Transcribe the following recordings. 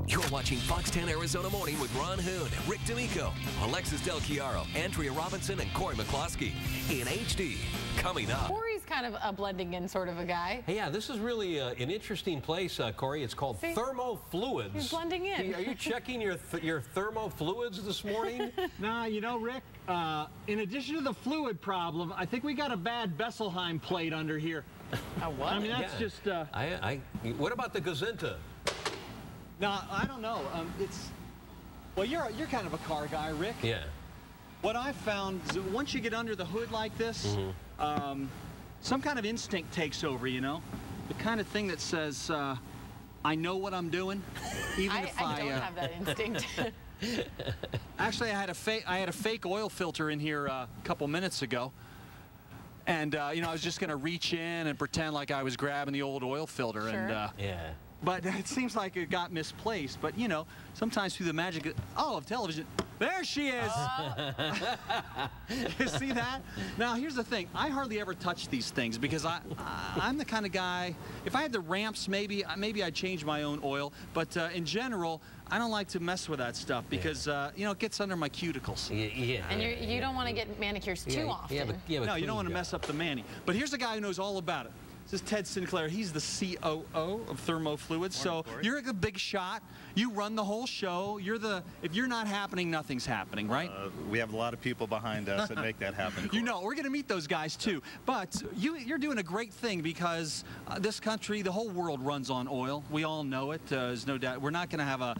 You're watching Fox 10 Arizona Morning with Ron Hoon, Rick D'Amico, Alexis Del Chiaro, Andrea Robinson, and Cory McCloskey in HD. Coming up. Cory's kind of a blending in sort of a guy. Hey, yeah, this is really an interesting place, Cory. It's called Thermo Fluids. He's blending in. Are you checking your Thermo Fluids this morning? Nah, you know, Rick, in addition to the fluid problem, I think we got a bad Besselheim plate under here. A what? I mean, that's just... What about the Gazinta? No, I don't know. Well, you're kind of a car guy, Rick. Yeah. What I found is that once you get under the hood like this, some kind of instinct takes over, you know? The kind of thing that says, I know what I'm doing, even if I don't have that instinct. Actually, I had a fake oil filter in here a couple minutes ago. And, you know, I was just going to reach in and pretend like I was grabbing the old oil filter. Sure. And, yeah. But it seems like it got misplaced. But, you know, sometimes through the magic of television, there she is. You see that? Now, here's the thing. I hardly ever touch these things because I'm the kind of guy, if I had the ramps, maybe I'd change my own oil. But in general, I don't like to mess with that stuff because, you know, it gets under my cuticles. Yeah. And you don't want to get manicures too often. No, you don't want to mess up the mani. But here's a guy who knows all about it. This is Ted Sinclair. He's the COO of Thermo Fluids. So you're a big shot. You run the whole show. If you're not happening, nothing's happening, right? We have a lot of people behind us that make that happen. You know, we're going to meet those guys too. But you're doing a great thing because this country, the whole world runs on oil. We all know it. There's no doubt. We're not going to have a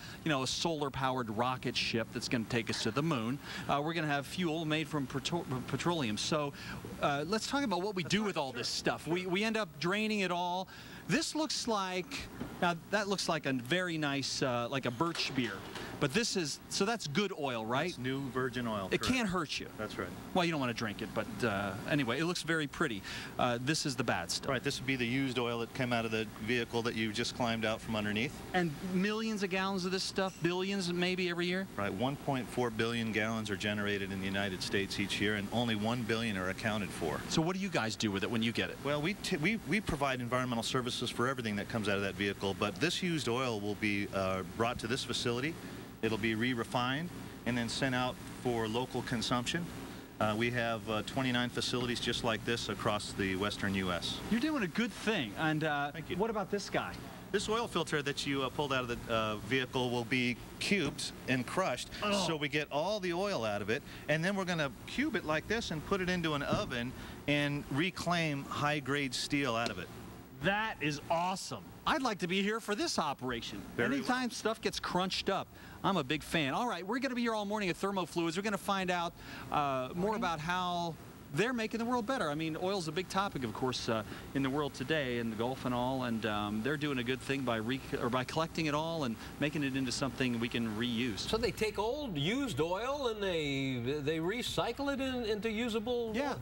solar-powered rocket ship that's going to take us to the moon. We're going to have fuel made from petroleum. So let's talk about what we do with all this stuff. We end up draining it all. This looks like, now that looks like a very nice, like a birch beer. But this is, so that's good oil, right? It's new virgin oil. It can't hurt you. That's right. Well, you don't want to drink it, but anyway, it looks very pretty. This is the bad stuff. Right, this would be the used oil that came out of the vehicle that you just climbed out from underneath. And millions of gallons of this stuff, billions maybe every year? Right, 1.4 billion gallons are generated in the United States each year, and only 1 billion are accounted for. So what do you guys do with it when you get it? Well, we provide environmental services for everything that comes out of that vehicle, but this used oil will be brought to this facility. It'll be re-refined and then sent out for local consumption. We have 29 facilities just like this across the western U.S. You're doing a good thing. And Thank you. What about this guy? This oil filter that you pulled out of the vehicle will be cubed and crushed, so we get all the oil out of it, and then we're going to cube it like this and put it into an oven and reclaim high-grade steel out of it. That is awesome. I'd like to be here for this operation. Anytime stuff gets crunched up, I'm a big fan. All right, we're going to be here all morning at Thermo Fluids. We're going to find out more about how they're making the world better. I mean, oil's a big topic, of course, in the world today, in the Gulf and all, and they're doing a good thing by collecting it all and making it into something we can reuse. So they take old, used oil and they recycle it into usable... Yeah.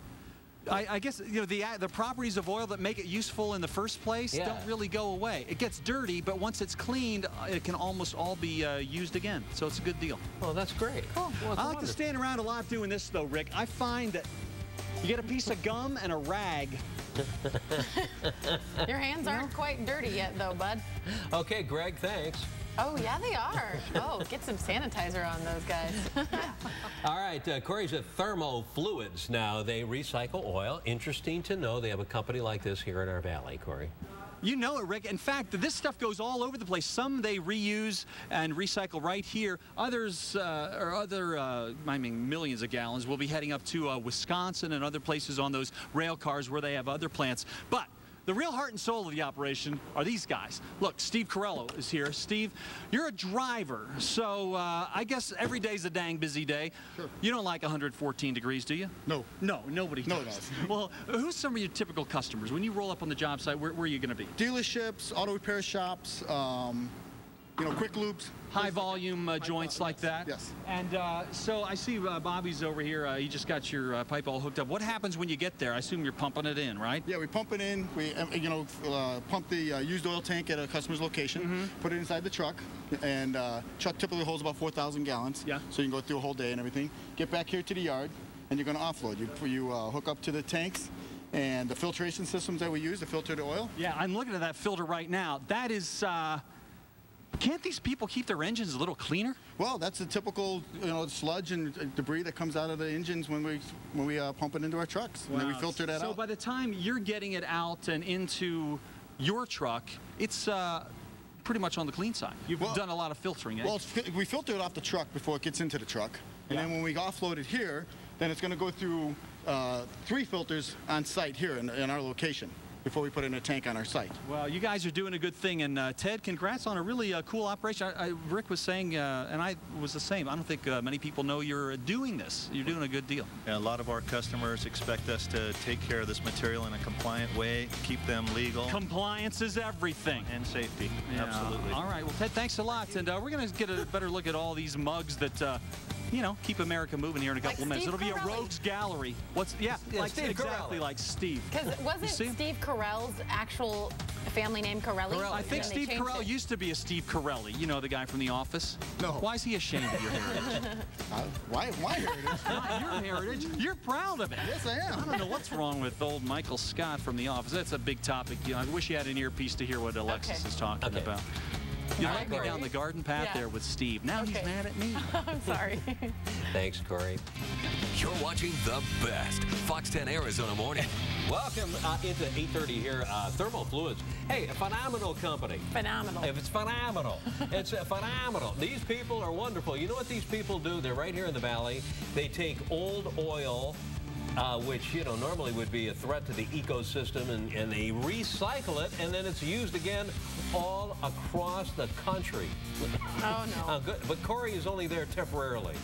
I guess, you know, the properties of oil that make it useful in the first place don't really go away. It gets dirty, but once it's cleaned, it can almost all be used again. So it's a good deal. Oh, that's great. Cool. Well, I like to stand around a lot doing this, though, Rick. I find that you get a piece of gum and a rag. Your hands aren't quite dirty yet, though, bud. Okay, Greg, thanks. Oh, yeah, they are. Oh, get some sanitizer on those guys. All right, Cory's at Thermo Fluids. Now, they recycle oil. Interesting to know they have a company like this here in our valley, Cory. You know it, Rick. In fact, this stuff goes all over the place. Some they reuse and recycle right here. Others, I mean, millions of gallons, will be heading up to Wisconsin and other places on those rail cars where they have other plants. But the real heart and soul of the operation are these guys. Look, Steve Carello is here. Steve, you're a driver, so I guess every day's a dang busy day. Sure. You don't like 114 degrees, do you? No. No, nobody No, does. no. Well, who's some of your typical customers? When you roll up on the job site, where are you going to be? Dealerships, auto repair shops, you know, quick loops. High volume joints like that? Yes. And so I see Bobby's over here. You just got your pipe all hooked up. What happens when you get there? I assume you're pumping it in, right? Yeah, we pump it in. We, pump the used oil tank at a customer's location, put it inside the truck, and truck typically holds about 4,000 gallons. Yeah. So you can go through a whole day and everything. Get back here to the yard, and you're going to offload. You hook up to the tanks and the filtration systems that we use to filter the oil. Yeah, I'm looking at that filter right now. That is Can't these people keep their engines a little cleaner? Well, that's the typical, sludge and debris that comes out of the engines when we pump it into our trucks. And then we filter that out. So by the time you're getting it out and into your truck, it's pretty much on the clean side. You've done a lot of filtering, eh? Well, we filter it off the truck before it gets into the truck. And then when we offload it here, then it's going to go through 3 filters on site here in our location before we put it in a tank on our site. Well, you guys are doing a good thing, and Ted, congrats on a really cool operation. Rick was saying, and I was the same, I don't think many people know you're doing this. You're doing a good deal. Yeah, a lot of our customers expect us to take care of this material in a compliant way, keep them legal. Compliance is everything. And safety, Yeah. absolutely. All right, well, Ted, thanks a lot, and we're going to get a better look at all these mugs that keep America moving here in a couple of minutes. Steve It'll be Carelli. a rogues gallery. like Steve exactly Carelli. like Steve. Because wasn't Steve Carell's actual family name Corelli? I think And they Steve changed Carell it. used to be a Steve Corelli. You know, the guy from The Office? No. Why is he ashamed of your heritage? Why heritage? Not your heritage. You're proud of it. Yes, I am. I don't know what's wrong with old Michael Scott from The Office. That's a big topic. I wish you had an earpiece to hear what Alexis is talking about. You led me down the garden path there with Steve. Now he's mad at me. I'm sorry. Thanks, Cory. You're watching the best Fox 10 Arizona Morning. Welcome into 8:30 here. Thermo Fluids. Hey, a phenomenal company. Phenomenal. If it's phenomenal. It's phenomenal. These people are wonderful. You know what these people do? They're right here in the valley. They take old oil, which, normally would be a threat to the ecosystem, and they recycle it, and then it's used again all across the country. Oh, no. Good. But Cory is only there temporarily.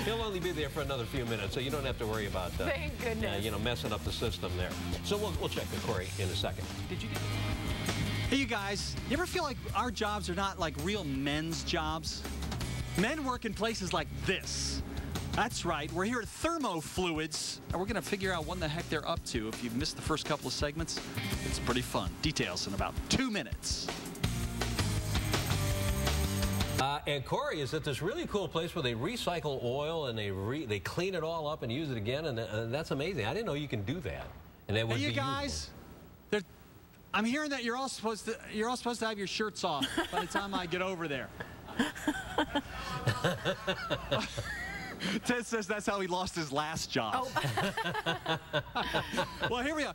He'll only be there for another few minutes, so you don't have to worry about Thank goodness. messing up the system there. So we'll check with Cory in a second. Did you get Hey, you guys, you ever feel like our jobs are not like real men's jobs? Men work in places like this. That's right. We're here at Thermo Fluids, and we're going to figure out what the heck they're up to. If you've missed the first couple of segments, it's pretty fun. Details in about 2 minutes. And Cory is at this really cool place where they recycle oil and they clean it all up and use it again, and that's amazing. I didn't know you can do that. And that would Hey, you be guys, I'm hearing that you're all supposed to have your shirts off by the time I get over there. Ted says that's how he lost his last job. Well, here we are.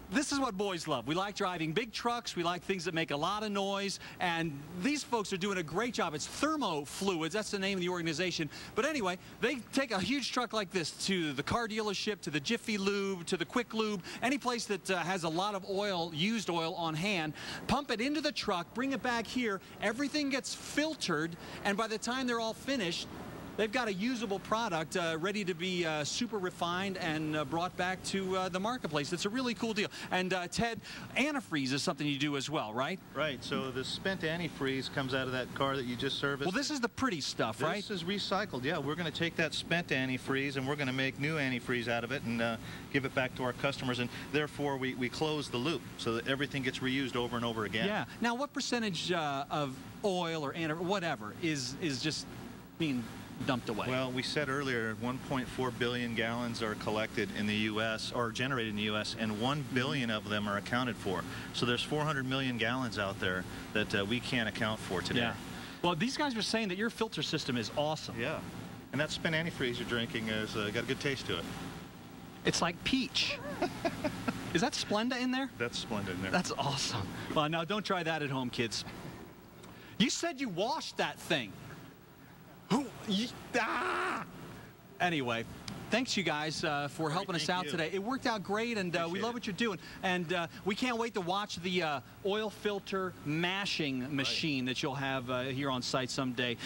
This is what boys love. We like driving big trucks. We like things that make a lot of noise. And these folks are doing a great job. It's Thermo Fluids. That's the name of the organization. But anyway, they take a huge truck like this to the car dealership, to the Jiffy Lube, to the Quick Lube, any place that has a lot of oil, used oil on hand, pump it into the truck, bring it back here. Everything gets filtered. And by the time they're all finished, they've got a usable product ready to be super refined and brought back to the marketplace. It's a really cool deal. And Ted, antifreeze is something you do as well, right? Right. So the spent antifreeze comes out of that car that you just serviced. Well, this is the pretty stuff, right? This is recycled. Yeah, we're going to take that spent antifreeze and we're going to make new antifreeze out of it and give it back to our customers. And therefore, we close the loop so that everything gets reused over and over again. Yeah. Now, what percentage of oil or whatever is just being dumped away? Well, we said earlier 1.4 billion gallons are collected in the U.S. or generated in the U.S. and 1 billion of them are accounted for. So there's 400 million gallons out there that we can't account for today. Yeah. Well, these guys were saying that your filter system is awesome. Yeah. And that spent antifreeze you're drinking has got a good taste to it. It's like peach. Is that Splenda in there? That's Splenda in there. That's awesome. Well, now don't try that at home, kids. You said you washed that thing. Anyway, thanks you guys for helping us out today. It worked out great, and we love what you're doing. And we can't wait to watch the oil filter mashing machine that you'll have here on site someday.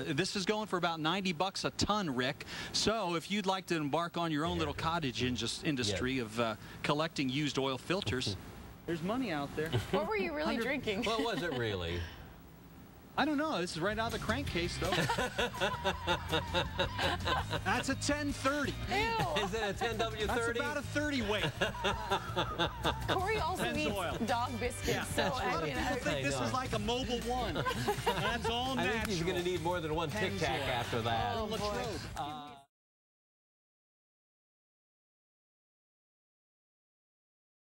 This is going for about $90 a ton, Rick. So if you'd like to embark on your own little cottage industry of collecting used oil filters, there's money out there. What were you really drinking? What was it really? I don't know. This is right out of the crankcase, though. That's a 1030. Ew. Is it a 10W30? That's about a 30 weight. Cory also Depends eats oil. dog biscuits. So A lot of people I think this is like a Mobil 1. That's all I natural. think he's going to need more than one Tic Tac after that. Oh, boy. Latrobe.